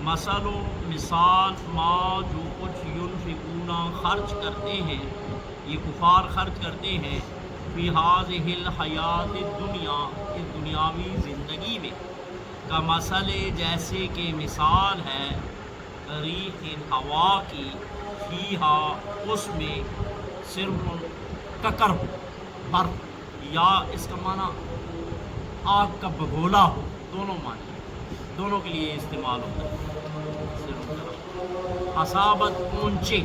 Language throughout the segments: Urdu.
مثل و مثال ما جو کچھ ینفقون خرچ کرتے ہیں، یہ کفار خرچ کرتے ہیں، فی ہذہ الحیات الدنیا، اس دنیاوی زندگی میں، کا مثل جیسے کہ مثال ہے ریح ہوا کی، فیہا اس میں صرف ککر ہو، برف، یا اس کا معنی آگ کا بگولا ہو، دونوں معنی دونوں کے لیے استعمال ہوتا ہے۔ اصابت پہنچے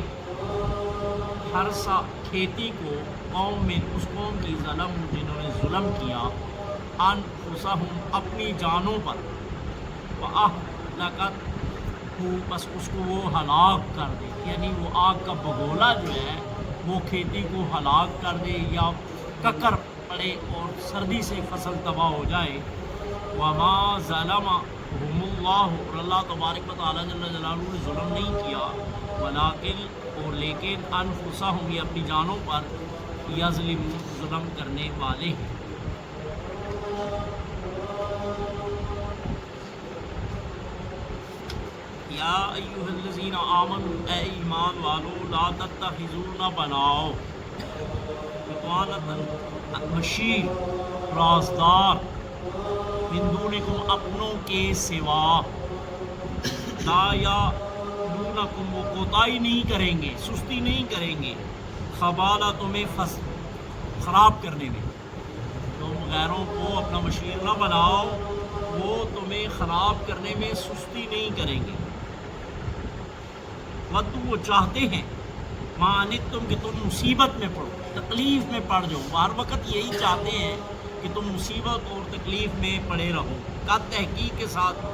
ہر سا کھیتی کو، قوم میں اس قوم کی، ظلم جنہوں نے ظلم کیا، انفسہم اپنی جانوں پر، وَأَهْلَكَتْ بس اس کو وہ ہلاک کر دے، یعنی وہ آگ کا بگولا جو ہے وہ کھیتی کو ہلاک کر دے، یا ککر پڑے اور سردی سے فصل تباہ ہو جائے۔ وما ظلمہم اللہ، اور اللہ تبارک و تعالیٰ جل جلالہ نے ظلم نہیں کیا، ولیکن اور لیکن انفسہم یہ اپنی جانوں پر، یظلمون ظلم کرنے والے ہیں۔ یا ایھا الذین آمنوا، اے ایمان والو، لا تتخذوا نہ بناؤ، بطانۃ بشیر رازدار، من دونکم اپنوں کے سوا، لا یعلونکم وہ کوتاہی نہیں کریں گے، سستی نہیں کریں گے، خبالہ تمہیں خراب کرنے میں، تم غیروں کو اپنا بشیر نہ بناؤ، وہ تمہیں خراب کرنے میں سستی نہیں کریں گے۔ ودو وہ چاہتے ہیں، مانت تم کہ تم مصیبت میں پڑو، تکلیف میں پڑ جاؤ، ہر وقت یہی چاہتے ہیں کہ تم مصیبت اور تکلیف میں پڑے رہو۔ کا تحقیق کے ساتھ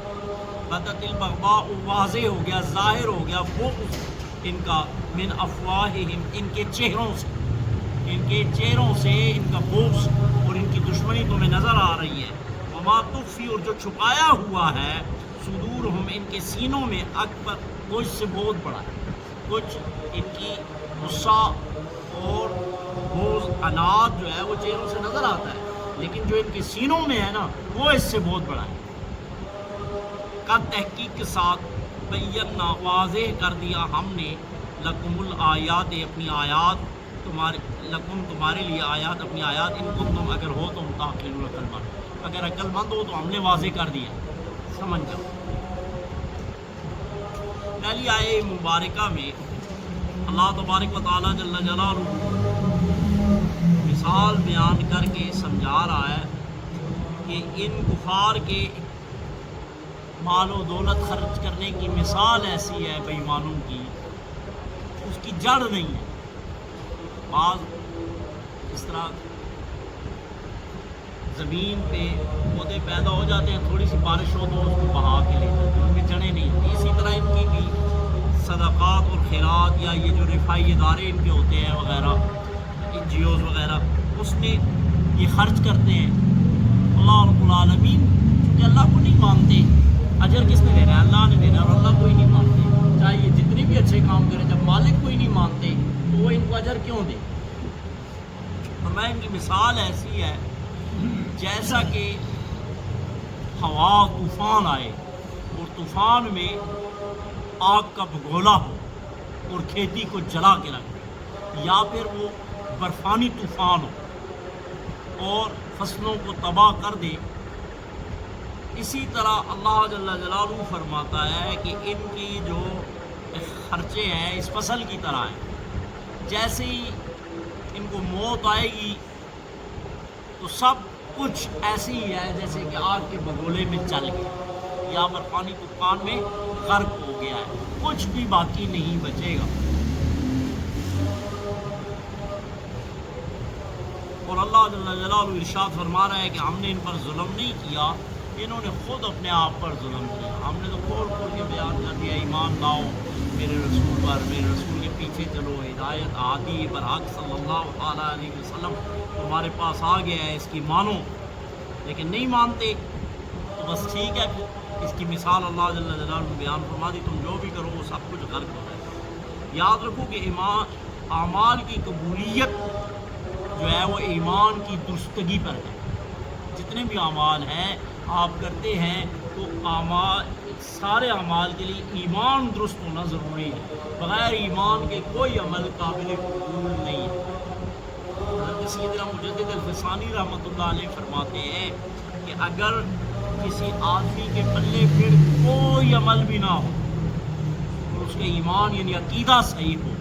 بدت البغضاء واضح ہو گیا، ظاہر ہو گیا بغض ان کا، من افواہہم ان کے چہروں سے، ان کے چہروں سے ان کا بغض اور ان کی دشمنی تمہیں نظر آ رہی ہے۔ وما تخفی اور جو چھپایا ہوا ہے، صدورہم ان کے سینوں میں، اکبر وہ اس سے بہت بڑا ہے۔ کچھ ان کی غصہ اور بغض اناد جو ہے وہ چہروں سے نظر آتا ہے، لیکن جو ان کے سینوں میں ہے نا وہ اس سے بہت بڑا ہے۔ کا تحقیق کے ساتھ بینا واضح کر دیا ہم نے، لکم الآیات اپنی آیات، لکم تمہارے لیے آیات اپنی آیات، ان کو تم اگر ہو تم تعقلون عقل مند، اگر عقل مند ہو تو ہم نے واضح کر دیا، سمجھ جاؤ۔ پہلی آیے مبارکہ میں اللہ تبارک و تعالیٰ جل جلالہ مثال بیان کر کے سمجھا رہا ہے کہ ان کفار کے مال و دولت خرچ کرنے کی مثال ایسی ہے بے ایمانوں کی، اس کی جڑ نہیں ہے۔ بعض اس طرح زمین پہ پودے پیدا ہو جاتے ہیں، تھوڑی سی بارش ہو تو اس کو بہا کے لے جاتے ہیں، ان میں جڑیں نہیں ہوتی۔ اسی طرح ان کی بھی صدقات اور خیرات، یا یہ جو رفائی ادارے ان کے ہوتے ہیں وغیرہ، این جی اوز وغیرہ، اس میں یہ خرچ کرتے ہیں۔ اللہ رب العالمین چونکہ اللہ کو نہیں مانتے، اجر کس نے دینا ہے؟ اللہ نے دینا ہے، اور اللہ کو ہی نہیں مانتے، چاہے یہ جتنے بھی اچھے کام کریں، جب مالک کو ہی نہیں مانتے تو وہ ان کو اجر کیوں دے؟ فرمایا ان کی مثال ایسی ہے جیسا کہ ہوا طوفان آئے اور طوفان میں آگ کا بگولا ہو اور کھیتی کو جلا کے رکھ دے، یا پھر وہ برفانی طوفان ہو اور فصلوں کو تباہ کر دے۔ اسی طرح اللہ جل جلالہ فرماتا ہے کہ ان کی جو خرچے ہیں اس فصل کی طرح ہیں، جیسے ہی ان کو موت آئے گی تو سب کچھ ایسے ہی ہے جیسے کہ آگ کے بگولے میں چل گیا یا برفانی طوفان میں غرق ہو گیا ہے، کچھ بھی باقی نہیں بچے گا۔ اور اللہ جل جلالہ ارشاد فرما رہا ہے کہ ہم نے ان پر ظلم نہیں کیا، انہوں نے خود اپنے آپ پر ظلم کیا۔ ہم نے تو کھول کھول کے بیان کر دیا، ایمان لاؤ میرے رسول پر، میرے رسول کے پیچھے چلو، ہدایت ہادی برحق صلی اللہ تعالیٰ علیہ وسلم تمہارے پاس آ گیا ہے، اس کی مانو، لیکن نہیں مانتے تو بس ٹھیک ہے، اس کی مثال اللہ جل جلالہ بیان فرما دی، تم جو بھی کرو وہ سب کچھ غرق ہو جائے۔ یاد رکھو کہ اعمال کی قبولیت جو ہے وہ ایمان کی درستگی پر ہے۔ جتنے بھی اعمال ہیں آپ کرتے ہیں تو اعمال سارے اعمال کے لیے ایمان درست ہونا ضروری ہے، بغیر ایمان کے کوئی عمل قابل قبول نہیں ہے۔ حضرت سیدنا مجدد الفسانی رحمۃ اللہ علیہ فرماتے ہیں کہ اگر کسی آدمی کے پلے پھر کوئی عمل بھی نہ ہو اور اس کے ایمان یعنی عقیدہ صحیح ہو،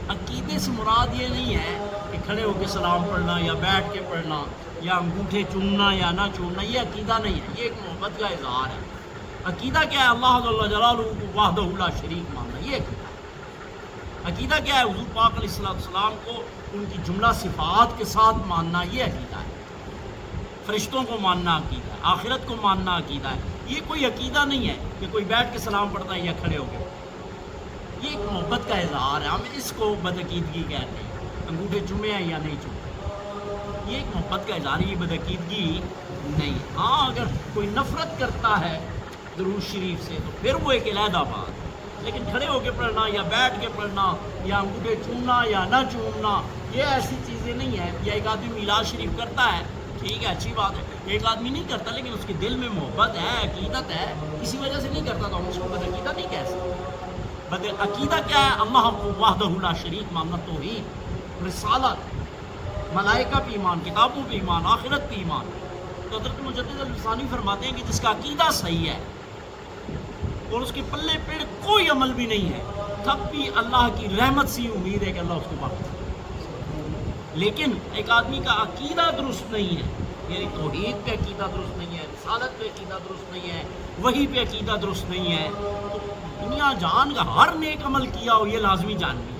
عقیدے سے مراد یہ نہیں ہے کہ کھڑے ہو کے سلام پڑھنا یا بیٹھ کے پڑھنا یا انگوٹھے چومنا یا نہ چومنا، یہ عقیدہ نہیں ہے، یہ ایک محبت کا اظہار ہے۔ عقیدہ کیا ہے؟ اللہ جل جلالہ وحدہ لا شریک ماننا، یہ عقیدہ ہے۔ عقیدہ کیا ہے؟ حضور پاک علیہ السلام کو ان کی جملہ صفات کے ساتھ ماننا، یہ عقیدہ ہے۔ فرشتوں کو ماننا عقیدہ ہے، آخرت کو ماننا عقیدہ ہے۔ یہ کوئی عقیدہ نہیں ہے کہ کوئی بیٹھ کے سلام پڑھتا ہے یا کھڑے ہو گئے، یہ ایک محبت کا اظہار ہے، ہم اس کو بدعقیدگی کہتے ہیں۔ انگوٹھے چومے ہیں یا نہیں چومے، یہ ایک محبت کا اظہار ہے، یہ بدعقیدگی نہیں ہے۔ ہاں اگر کوئی نفرت کرتا ہے درود شریف سے تو پھر وہ ایک علیحدہ بات ہے، لیکن کھڑے ہو کے پڑھنا یا بیٹھ کے پڑھنا یا انگوٹھے چومنا یا نہ چومنا، یہ ایسی چیزیں نہیں ہیں۔ یا ایک آدمی میلاد شریف کرتا ہے، ٹھیک ہے، اچھی بات ہے، ایک آدمی نہیں کرتا لیکن اس کے دل میں محبت ہے، عقیدت ہے، اسی وجہ سے نہیں کرتا تو ہم اس کو بدعقیدہ نہیں کہہ سکتے۔ بدعقیدہ کیا ہے؟ اللہ کو وحدہ لا شریک ماننا، توحید، رسالت، ملائکہ پہ ایمان، کتابوں پہ ایمان، آخرت پہ ایمان۔ تو حضرت مجدد الفسانی فرماتے ہیں کہ جس کا عقیدہ صحیح ہے اور اس کے پلے پیڑ کوئی عمل بھی نہیں ہے، تب بھی اللہ کی رحمت سی امید ہے کہ اللہ اس کو معاف کرے۔ لیکن ایک آدمی کا عقیدہ درست نہیں ہے، یعنی توحید پہ عقیدہ درست نہیں ہے، رسالت پہ عقیدہ درست نہیں ہے، وحی پہ عقیدہ درست نہیں ہے، تو دنیا جان کا ہر نیک عمل کیا ہو یہ لازمی جاننی ہے۔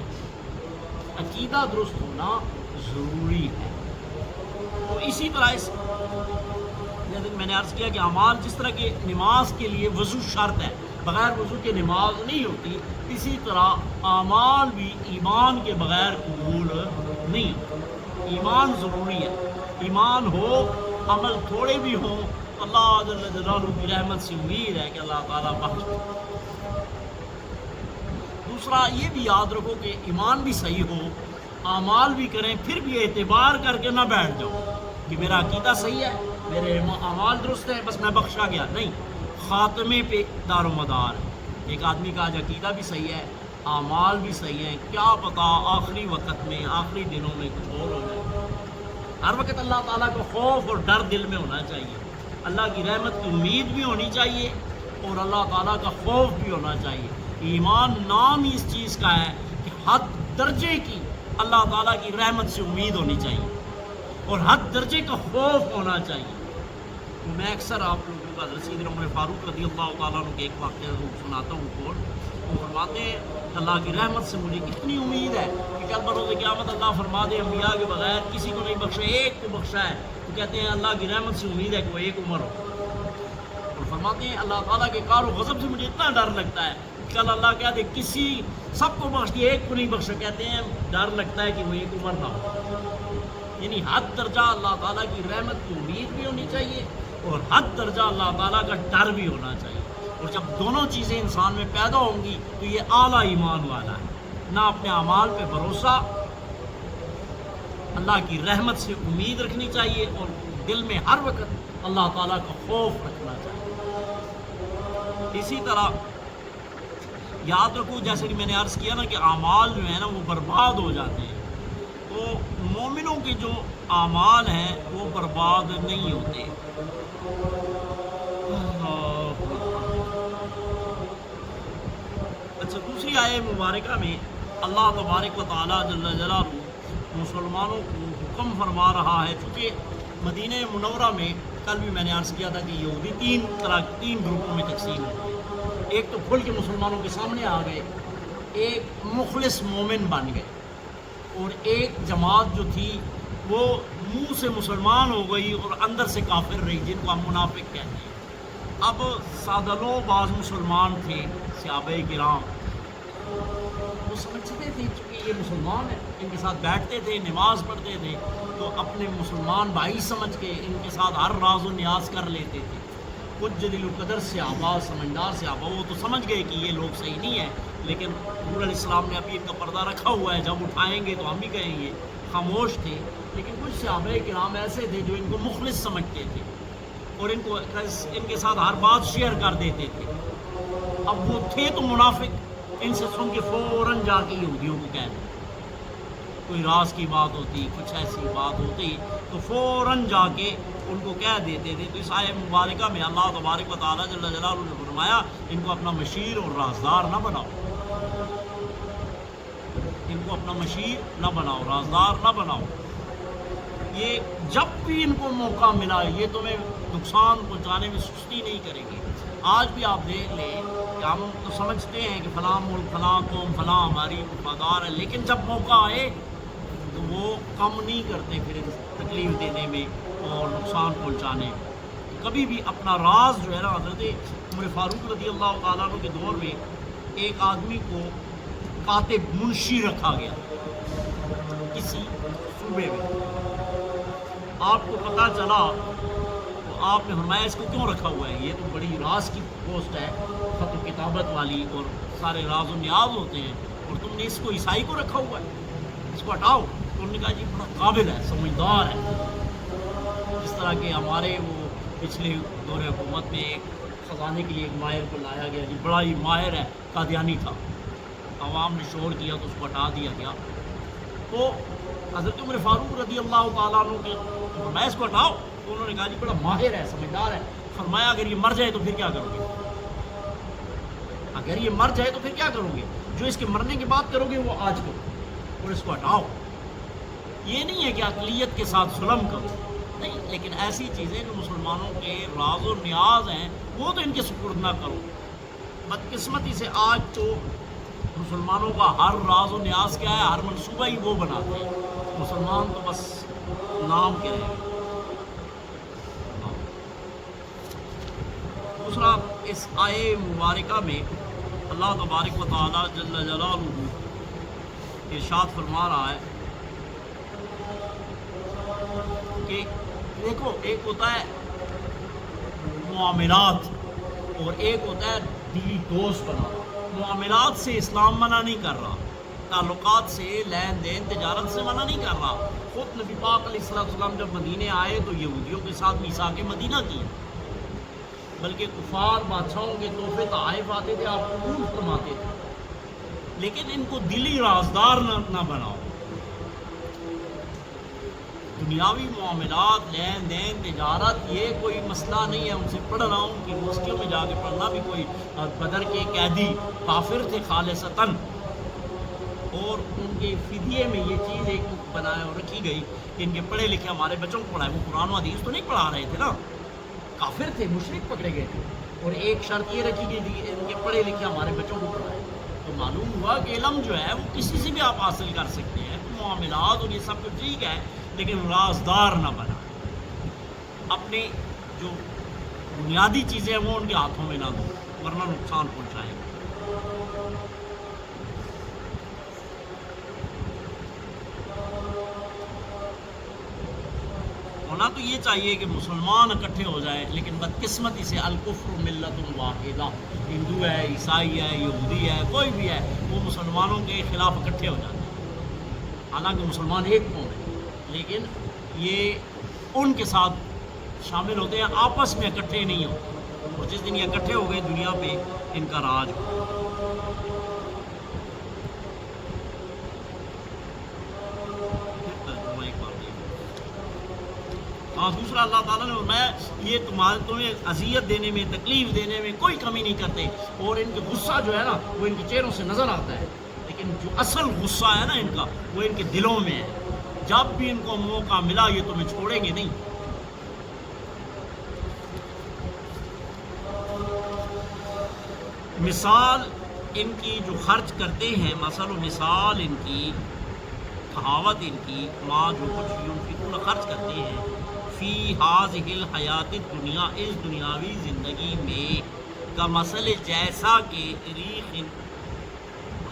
عقیدہ درست ہونا ضروری ہے۔ تو اسی طرح جیسے میں نے عرض کیا کہ اعمال جس طرح کہ نماز کے لیے وضو شرط ہے، بغیر وضو کے نماز نہیں ہوتی، اسی طرح اعمال بھی ایمان کے بغیر قبول نہیں ہوتے۔ ایمان ضروری ہے، ایمان ہو، عمل تھوڑے بھی ہوں، اللہ جل جلالہ کی رحمت سے امید ہے کہ اللہ تعالیٰ بخش دے۔ دوسرا یہ بھی یاد رکھو کہ ایمان بھی صحیح ہو، اعمال بھی کریں، پھر بھی اعتبار کر کے نہ بیٹھ جاؤ کہ میرا عقیدہ صحیح ہے، میرے اعمال درست ہیں، بس میں بخشا گیا، نہیں، خاتمے پہ دار و مدار ہے۔ ایک آدمی کا آج عقیدہ بھی صحیح ہے، اعمال بھی صحیح ہیں، کیا پتہ آخری وقت میں، آخری دنوں میں کچھ اور ہو جائے۔ ہر وقت اللہ تعالیٰ کو خوف اور ڈر دل میں ہونا چاہیے، اللہ کی رحمت کی امید بھی ہونی چاہیے اور اللہ تعالیٰ کا خوف بھی ہونا چاہیے۔ ایمان نام ہی اس چیز کا ہے کہ حد درجے کی اللہ تعالیٰ کی رحمت سے امید ہونی چاہیے اور حد درجے کا خوف ہونا چاہیے۔ تو میں اکثر آپ لوگوں کا حضرت سیدنا عمر فاروق رضی اللہ تعالیٰ عنہ کے ایک واقعہ سناتا ہوں کو، وہ فرماتے ہیں اللہ کی رحمت سے مجھے کتنی امید ہے کہ کل بروز قیامت اللہ فرما دے انبیاء کے بغیر کسی کو نہیں بخشا، ایک کو بخشا ہے، تو کہتے ہیں اللہ کی رحمت سے امید ہے کہ وہ ایک عمر ہو۔ اور فرماتے ہیں اللہ تعالیٰ کے کار و غضب سے مجھے اتنا ڈر لگتا ہے، کل اللہ کہہ دے کسی سب کو بخش دیا، ایک کو نہیں بخشا، کہتے ہیں ڈر لگتا ہے کہ وہ ایک عمر نہ ہو۔ یعنی حد درجہ اللہ تعالیٰ کی رحمت کی امید بھی ہونی چاہیے اور حد درجہ اللہ تعالیٰ کا ڈر بھی ہونا چاہیے۔ اور جب دونوں چیزیں انسان میں پیدا ہوں گی تو یہ اعلیٰ ایمان والا ہے۔ نہ اپنے اعمال پہ بھروسہ، اللہ کی رحمت سے امید رکھنی چاہیے اور دل میں ہر وقت اللہ تعالیٰ کا خوف رکھنا چاہیے۔ اسی طرح یاد رکھو، جیسے کہ میں نے عرض کیا نا کہ اعمال جو ہیں نا وہ برباد ہو جاتے ہیں، تو مومنوں کے جو اعمال ہیں وہ برباد نہیں ہوتے۔ اچھا، دوسری آیت مبارکہ میں اللہ تبارک و تعالیٰ جل جلالہ مسلمانوں کو حکم فرما رہا ہے، چونکہ مدینہ منورہ میں کل بھی میں نے عرض کیا تھا کہ یہودی تین گروپوں میں تقسیم ہوئے۔ ایک تو کھل کے مسلمانوں کے سامنے آ گئے، ایک مخلص مومن بن گئے، اور ایک جماعت جو تھی وہ منہ سے مسلمان ہو گئی اور اندر سے کافر رہی، جن کو ہم منافق کہتے ہیں۔ اب سادلو بعض مسلمان تھے صحابہ کرام، وہ سمجھتے تھے چونکہ یہ مسلمان ہیں، ان کے ساتھ بیٹھتے تھے، نماز پڑھتے تھے، تو اپنے مسلمان بھائی سمجھ کے ان کے ساتھ ہر راز و نیاز کر لیتے تھے۔ کچھ جلیل القدر صحابہ، سمجھدار صحابہ، وہ تو سمجھ گئے کہ یہ لوگ صحیح نہیں ہیں، لیکن حضور علیہ السلام نے ابھی ان کا پردہ رکھا ہوا ہے، جب اٹھائیں گے تو ہم بھی کہیں گے، خاموش تھے۔ لیکن کچھ صحابہ کرام ایسے تھے جو ان کو مخلص سمجھتے تھے اور ان کے ساتھ ہر بات شیئر کر دیتے تھے۔ اب وہ تھے تو منافق، ان سے سن کے فوراً جا کے یہودیوں کو کہہ دیں، کوئی راز کی بات ہوتی، کچھ ایسی بات ہوتی تو فوراً جا کے ان کو کہہ دیتے تھے۔ تو اس آیت مبارکہ میں اللہ تبارک و تعالیٰ جل جلالہ نے فرمایا ان کو اپنا مشیر اور رازدار نہ بناؤ، ان کو اپنا مشیر نہ بناؤ، رازدار نہ بناؤ۔ یہ جب بھی ان کو موقع ملا یہ تمہیں نقصان پہنچانے میں سستی نہیں کریں گے۔ آج بھی آپ دیکھ لیں کہ ہم تو سمجھتے ہیں کہ فلاں ملک، فلاں قوم، فلاں ہماری وفادار ہے، لیکن جب موقع آئے تو وہ کم نہیں کرتے پھر تکلیف دینے میں اور نقصان پہنچانے میں۔ کبھی بھی اپنا راز جو ہے نا، حضرت عمر فاروق رضی اللہ تعالیٰ عنہ کے دور میں ایک آدمی کو کاتب منشی رکھا گیا کسی صوبے میں، آپ کو پتہ چلا تو آپ نے فرمایا اس کو کیوں رکھا ہوا ہے، یہ تو بڑی راز کی پوسٹ ہے، خط و کتابت والی اور سارے راز و نیاز ہوتے ہیں، اور تم نے اس کو عیسائی کو رکھا ہوا ہے، اس کو ہٹاؤ۔ تو انہوں نے کہا جی بڑا قابل ہے، سمجھدار ہے، جس طرح کہ ہمارے وہ پچھلے دور حکومت میں ایک خزانے کے لیے ایک ماہر کو لایا گیا، جی بڑا ہی ماہر ہے، قادیانی تھا، عوام نے شور کیا تو اس کو ہٹا دیا گیا۔ تو حضرت عمر فاروق رضی اللہ تعالیٰ عنہ کے فرمایا اس کو ہٹاؤ، تو انہوں نے کہا جی بڑا ماہر ہے، سمجھدار ہے۔ فرمایا اگر یہ مر جائے تو پھر کیا کرو گے، اگر یہ مر جائے تو پھر کیا کرو گے، جو اس کے مرنے کے بعد کرو گے وہ آج کرو، اور اس کو ہٹاؤ۔ یہ نہیں ہے کہ اقلیت کے ساتھ ظلم کرو، نہیں، لیکن ایسی چیزیں جو مسلمانوں کے راز و نیاز ہیں وہ تو ان کے سپرد نہ کرو۔ بدقسمتی سے آج تو مسلمانوں کا ہر راز و نیاز کیا ہے، ہر منصوبہ ہی وہ بناتے ہیں، مسلمان تو بس نام کے رہے ہیں۔ دوسرا، اس آیے مبارکہ میں اللہ تبارک و تعالیٰ جل جلالہ ارشاد فرما رہا ہے کہ دیکھو، ایک ہوتا ہے معاملات اور ایک ہوتا ہے دلی دوست بنانا۔ معاملات سے اسلام منع نہیں کر رہا، تعلقات سے، لین دین، تجارت سے منع نہیں کر رہا۔ خود نبی پاک علیہ السلام جب مدینے آئے تو یہودیوں کے ساتھ میثاق مدینہ کی، بلکہ کفار بادشاہوں کے تحفے تحائف آتے تھے، آپ قبول فرماتے تھے، لیکن ان کو دلی رازدار نہ بناؤ۔ دنیاوی معاملات، لین دین، تجارت، یہ کوئی مسئلہ نہیں ہے۔ ان سے پڑھ رہا ہوں کہ یونیورسٹیوں میں جا کے پڑھنا بھی کوئی، بدر کے قیدی کافر تھے خالصتاً، اور ان کے فدیے میں یہ چیز ایک بنایا اور رکھی گئی کہ ان کے پڑھے لکھے ہمارے بچوں کو پڑھائے۔ وہ قرآن و حدیث تو نہیں پڑھا رہے تھے نا، کافر تھے، مشرک پکڑے گئے تھے، اور ایک شرط یہ رکھی گئی تھی کہ ان کے پڑھے لکھے ہمارے بچوں کو پڑھائے۔ تو معلوم ہوا کہ علم جو ہے وہ کسی سے بھی آپ حاصل کر سکتے ہیں، معاملات اور یہ سب کچھ ٹھیک ہے، لیکن رازدار نہ بنا، اپنے جو بنیادی چیزیں ہیں وہ ان کے ہاتھوں میں نہ دو، ورنہ نقصان پہنچائیں گے۔ ہونا تو یہ چاہیے کہ مسلمان اکٹھے ہو جائیں، لیکن بدقسمتی سے الکفر ملت واحدہ، ہندو ہے، عیسائی ہے، یہودی ہے، کوئی بھی ہے، وہ مسلمانوں کے خلاف اکٹھے ہو جاتے ہیں، حالانکہ مسلمان ایک قوم ہے، لیکن یہ ان کے ساتھ شامل ہوتے ہیں، آپس میں اکٹھے نہیں ہوتے، اور جس دن یہ اکٹھے ہو گئے دنیا پہ ان کا راج ہو۔ ہاں، دوسرا اللہ تعالیٰ نے فرمایا یہ تمہیں اذیت دینے میں، تکلیف دینے میں کوئی کمی نہیں کرتے، اور ان کے غصہ جو ہے نا وہ ان کے چہروں سے نظر آتا ہے، لیکن جو اصل غصہ ہے نا ان کا وہ ان کے دلوں میں ہے۔ جب بھی ان کو موقع ملا یہ تمہیں چھوڑیں گے نہیں۔ مثال ان کی جو خرچ کرتے ہیں، مثل و مثال ان کی، کہاوت ان کی، ماں جو کچھ یونفقون خرچ کرتے ہیں، فی ہذہ الحیات الدنیا، اس دنیاوی زندگی میں، کا مثل جیسا کہ ریح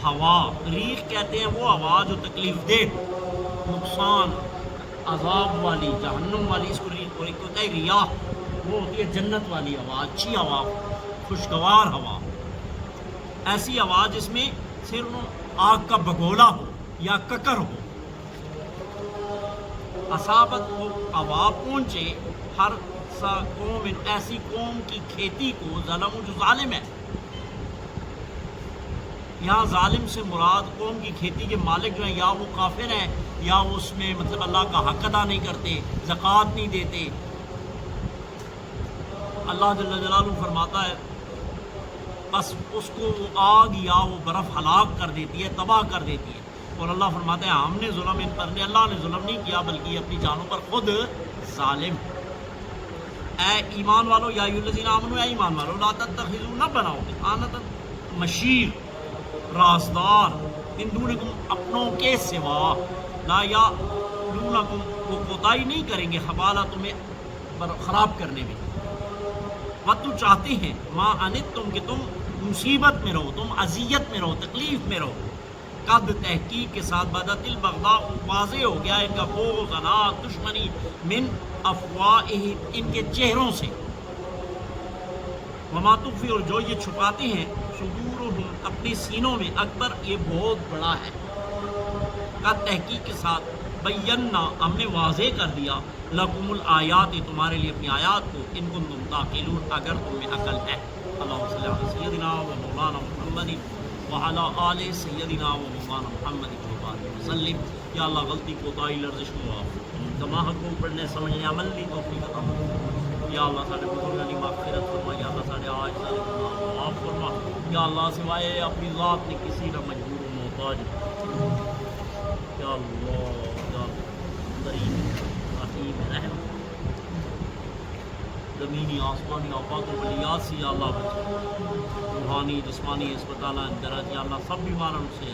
ہوا، ریح کہتے ہیں وہ ہوا جو تکلیف دہ، نقصان، عذاب والی، جہنم والی، اس کو ریح، اور ایک ہوتا ہے ریاح، وہ ہوتی ہے جنت والی ہوا، اچھی ہوا، خوشگوار ہوا، ایسی ہوا جس میں صرف آگ کا بگولا ہو یا ککر ہو، اصابت کو ہوا پہنچے ہر قوم، ایسی قوم کی کھیتی کو، ظلم جو ظالم ہے، یہاں ظالم سے مراد قوم کی کھیتی کے مالک جو ہیں یا وہ کافر ہیں یا وہ اس میں مطلب اللہ کا حق ادا نہیں کرتے، زکوٰۃ نہیں دیتے۔ اللہ جل جلالہ فرماتا ہے بس اس کو وہ آگ یا وہ برف ہلاک کر دیتی ہے، تباہ کر دیتی ہے۔ اور اللہ فرماتا ہے ہم نے ظلم ان پر، اللہ نے ظلم نہیں کیا بلکہ یہ اپنی جانوں پر خود ظالم۔ اے ایمان والو یا ایھا الذین آمنوا، اے ایمان والو لا تتخذوا، نہ بناؤ بطانۃ مشیر، رازدار، من دونکم اپنوں کے سوا، لا یعلونکم، وہ کوتاہی نہیں کریں گے خبالہ تمہیں خراب کرنے میں، ودوا چاہتے ہیں، ما انتم کہ تم مصیبت میں رہو، تم اذیت میں رہو، تکلیف میں رہو، قد تحقیق کے ساتھ بدت البغضاء، واضح ہو گیا ان کا بغض، عناد، دشمنی، من افواہہم، ان کے چہروں سے، وما تخفی، اور جو یہ چھپاتے ہیں، صدورہم، اپنے سینوں میں، اکبر، یہ بہت بڑا ہے۔ قد تحقیق کے ساتھ، بینا، ہم نے واضح کر دیا، لکم الآیات، تمہارے لیے اپنی آیات کو، ان کنتم تعقلون، اگر تم میں عقل ہے۔ اللہم صلی علی سیدنا و مولانا محمد وعلی آل سیدنا و مولانا محمد وبارک وسلم۔ یا اللہ غلطی کوتاہی لرزش معاف، کما حق کو پڑھنے سمجھنے عمل لی توفیق عطا فرما۔ یا اللہ سارے بزرگوں کی مغفرت فرما، یا اللہ سارے آج سارے گناہ معاف فرما۔ یا اللہ سوائے اپنی ذات نے کسی کا مجبور و محتاج، یا اللہ کریم رحیم رحم، زمینی آسمانی آفات و بلیات سے یا اللہ بچا، روحانی جسمانی اسپتالہ درج، یا اللہ سب بیماروں سے